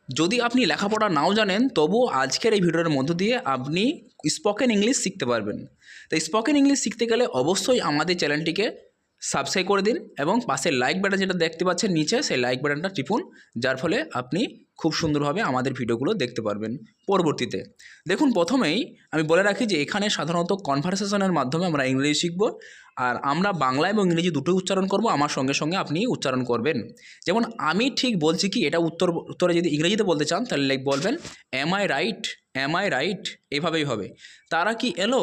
যদি আপনি লেখাপড়া নাও জানেন তবুও আজকের এই ভিডিওর মধ্য দিয়ে আপনি স্পোকেন ইংলিশ শিখতে পারবেন। তো স্পোকেন ইংলিশ শিখতে গেলে অবশ্যই আমাদের চ্যানেলটিকে সাবস্ক্রাইব করে দিন এবং পাশে লাইক বাটন যেটা দেখতে পাচ্ছেন নিচে, সেই লাইক বাটনটা টিপুন, যার ফলে আপনি খুব সুন্দরভাবে আমাদের ভিডিওগুলো দেখতে পারবেন পরবর্তীতে। দেখুন, প্রথমেই আমি বলে রাখি যে এখানে সাধারণত কনভারসেশনের মাধ্যমে আমরা ইংরেজি শিখব, আর আমরা বাংলা এবং ইংরেজি দুটোই উচ্চারণ করব, আমার সঙ্গে সঙ্গে আপনি উচ্চারণ করবেন। যেমন আমি ঠিক বলছি কি, এটা উত্তরে যদি ইংরেজিতে বলতে চান তাহলে বলবেন am I right, am I right, এভাবেই হবে। তারা কি এলো,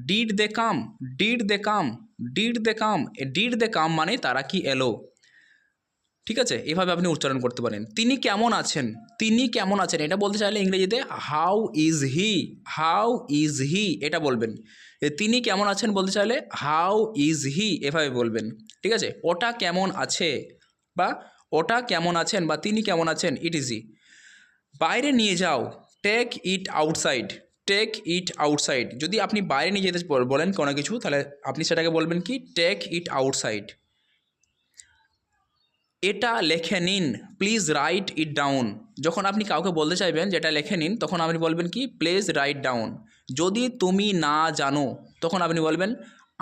did they come, did they come, did they come, did they come মানে তারা কি এলো। ঠিক আছে, এভাবে আপনি উচ্চারণ করতে পারেন। তিনি কেমন আছেন, তিনি কেমন আছেন এটা বলতে চাইলে ইংরেজিতে how is he, how is he এটা বলবেন। তিনি কেমন আছেন বলতে চাইলে হাউ ইজ হি এভাবে বলবেন। ঠিক আছে, ওটা কেমন আছে বা ওটা কেমন আছেন বা তিনি কেমন আছেন, ইট ইজ হি। বাইরে নিয়ে যাও, take it outside, take it outside. যদি আপনি বাইরে নিয়ে যেতে বলেন কোনো কিছু, তাহলে আপনি সেটাকে বলবেন কি, টেক ইট আউটসাইড। এটা লেখে নিন, প্লিজ রাইট ইট ডাউন। যখন আপনি কাউকে বলতে চাইবেন যে এটা লেখে নিন, তখন আপনি বলবেন কি, প্লিজ রাইট ডাউন। যদি তুমি না জানো তখন আপনি বলবেন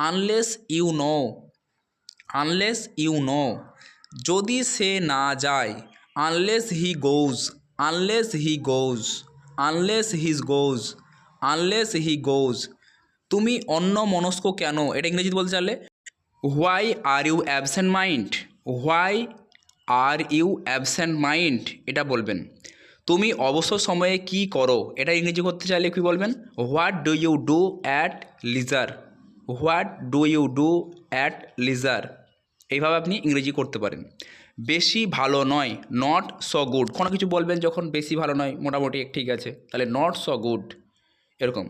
unless you know, unless you know. যদি সে না যায়, unless he goes, unless he goes, unless his goes, unless he goes. তুমি অন্যমনস্ক কেন, এটা ইংরেজিতে বলতে চাইলে why are you absent mind, why are you absent mind এটা বলবেন। তুমি অবসর সময়ে কি করো, এটা ইংরেজি করতে চাইলে কী বলবেন, what do you do at leisure, what do you do at leisure. এইভাবে আপনি ইংরেজি করতে পারেন। বেশি ভালো নয়, নট সো গুড। কোনো কিছু বলবেন যখন বেশি ভালো নয়, মোটামুটি ঠিক আছে, তাহলে নট সো গুড এরকম।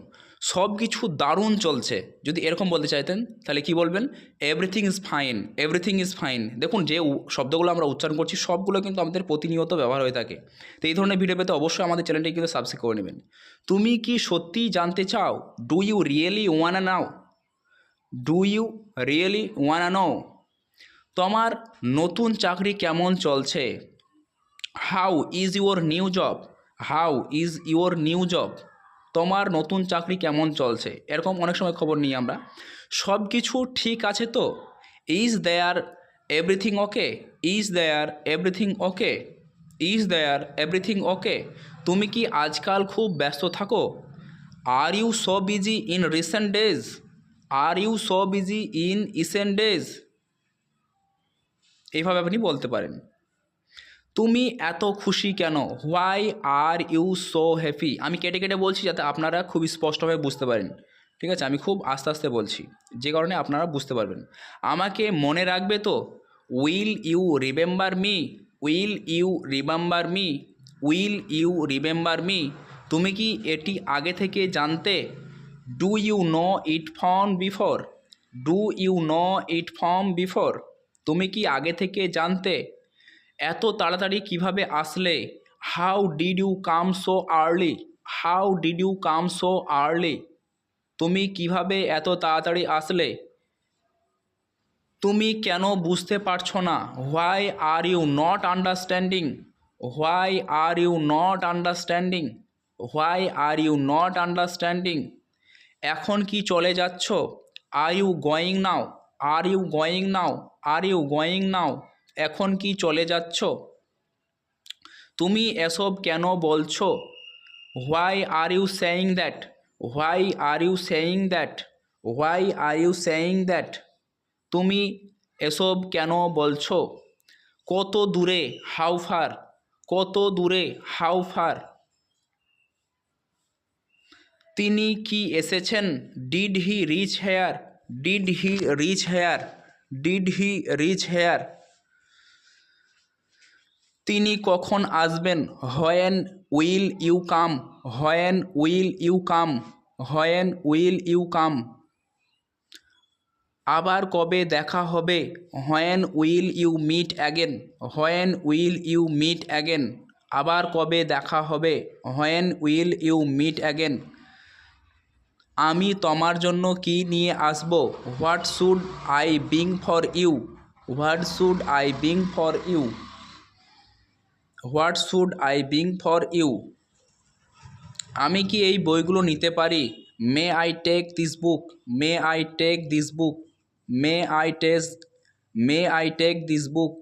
সব কিছু দারুণ চলছে, যদি এরকম বলতে চাইতেন তাহলে কি বলবেন, everything is fine, everything is fine. দেখুন, যে শব্দগুলো আমরা উচ্চারণ করছি সবগুলো কিন্তু আমাদের প্রতিনিয়ত ব্যবহার হয়ে থাকে। তো এই ধরনের ভিডিও পেতে অবশ্যই আমাদের চ্যানেলটি কিন্তু সাবস্ক্রাইব করে নেবেন। তুমি কি সত্যিই জানতে চাও, do you really wanna know, do you really wanna know. তোমার নতুন চাকরি কেমন চলছে, how is your new job, how is your new job. তোমার নতুন চাকরি কেমন চলছে, এরকম অনেক সময় খবর নিই আমরা। সব কিছু ঠিক আছে তো, is there everything okay, is there everything okay, is there everything okay. তুমি কি আজকাল খুব ব্যস্ত থাকো, are you so busy in recent days, are you so busy in recent days. এইভাবে আপনি বলতে পারেন। তুমি এত খুশি কেন, why are you so happy. আমি কেটে কেটে বলছি যাতে আপনারা খুব স্পষ্টভাবে বুঝতে পারেন। ঠিক আছে, আমি খুব আস্তে আস্তে বলছি, যে কারণে আপনারা বুঝতে পারবেন। আমাকে মনে রাখবে তো, will you remember me, will you remember me, will you remember me. তুমি কি এটি আগে থেকে জানতে, do you know it from before, do you know it from before. তুমি কি আগে থেকে জানতে। এত তাড়াতাড়ি কিভাবে আসলে, how did you come so early, how did you come so early. তুমি কিভাবে এত তাড়াতাড়ি আসলে। তুমি কেন বুঝতে পারছো না, why are you not understanding, why are you not understanding, why are you not understanding. এখন কি চলে যাচ্ছ, are you going now, are you going now, are you going now. এখন কি চলে যাচ্ছ। তুমি এসব কেন বলছো, why are you saying that, why are you saying that, why are you saying that. তুমি এসব কেন বলছো। কত দূরে, হাউ ফার, কত দূরে, হাউ ফার। তিনি কি এসেছেন, did he reach here, did he reach here, did he reach here. তিনি কখন আসবেন, when will you come, when will you come, when will you come. আবার কবে দেখা হবে, when will you meet again, when will you meet again. আবার কবে দেখা হবে, when will you meet again. আমি তোমার জন্য কি নিয়ে আসব, what should I bring for you, what should I bring for you, what should I bring for you? আমি কি এই বইগুলো নিতে পারি? May I take this book? May I take this book? May I take this book?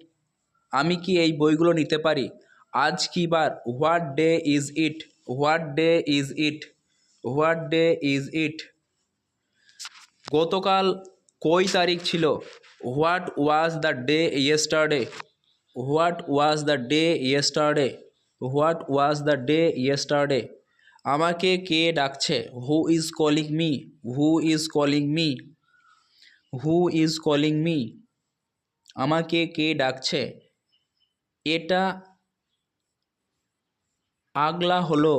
আমি কি এই বইগুলো নিতে পারি? আজ কি বার? What day is it? What day is it? What day is it? গতকাল কই তারিখ ছিল? What was the day yesterday? What was the day yesterday? What was the day yesterday? আমাকে কে ডাকছে? Who is calling me? Who is calling me? Who is calling me? আমাকে কে ডাকছে? এটা আগলা হলো।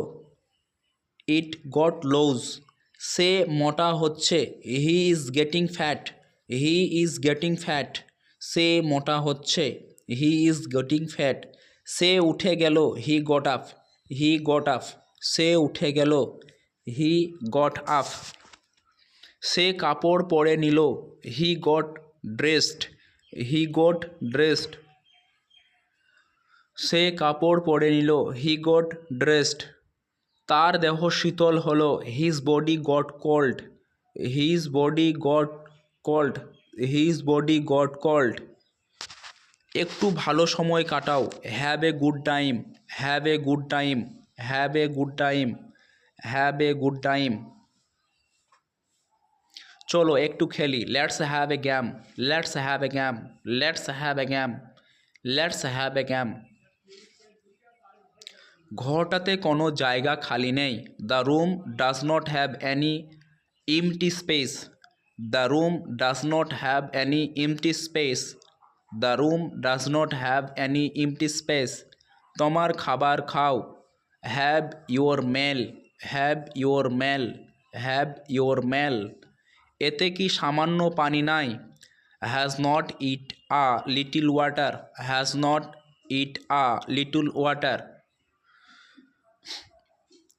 It got loose. সে মোটা হচ্ছে। He is getting fat. He is getting fat. সে মোটা হচ্ছে। He is getting fat. সে উঠে গেল। He got up. He got up. সে উঠে গেল। He got up. সে কাপড় পরে নিল। He got dressed. He got dressed. সে কাপড় পরে নিল। He got dressed. তার দেহ শীতল হলো। His body got cold. His body got cold. His body got cold. একটু ভালো সময় কাটাও। Have a good time. Have a good time. Have a good time. Have a good time. চলো একটু খেলি। Let's have a game. Let's have a game. Let's have a game. Let's have a game. ঘরটাতে কোনো জায়গা খালি নেই। The room does not have any empty space. The room does not have any empty space. The room does not have any empty space. তোমার খাবার খাও। Have your meal. Have your meal. Have your meal. এতে কি সামান্য পানি নাই? Has not it a little water. Has not it a little water.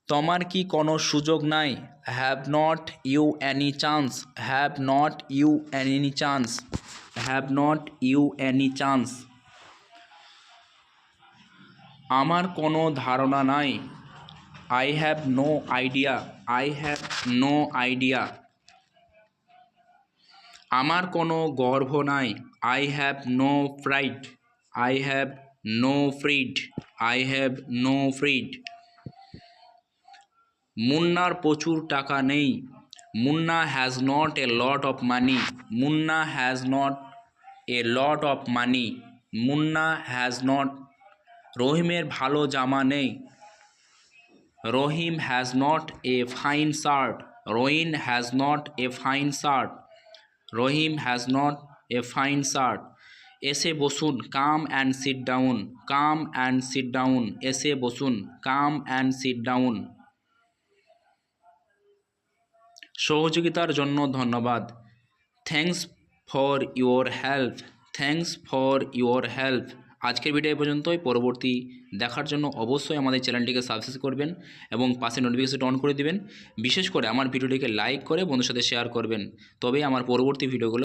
তোমার কি কোনো সুযোগ নাই? Have not you any chance. Have not you any chance. Have not you any chance. আমার কোনো ধারণা নাই। I have no idea. I have no idea. আমার কোনো গর্ব নাই। I have no pride. I have no pride. I have no pride. মুন্নার প্রচুর টাকা নেই। Munna has not a lot of money. Munna has not a lot of money. Munna has not. রহিমের ভালো জামা নেই। Rahim has not a fine shirt. Rahim has not a fine shirt. Rahim has not a fine shirt. এসে বসুন। Come and sit down. Come and sit down. এসে বসুন। Come and sit down. সহযোগিতার জন্য ধন্যবাদ। Thanks for your help. Thanks for your help. আজকের video এই পর্যন্তই। পরবর্তী দেখার জন্য অবশ্যই আমাদের চ্যানেলটিকে সাবস্ক্রাইব করবেন এবং পাশে নোটিফিকেশন অন করে দিবেন। বিশেষ করে আমার ভিডিওটিকে লাইক করে বন্ধুর সাথে শেয়ার করবেন, তবেই আমার পরবর্তী ভিডিওগুলো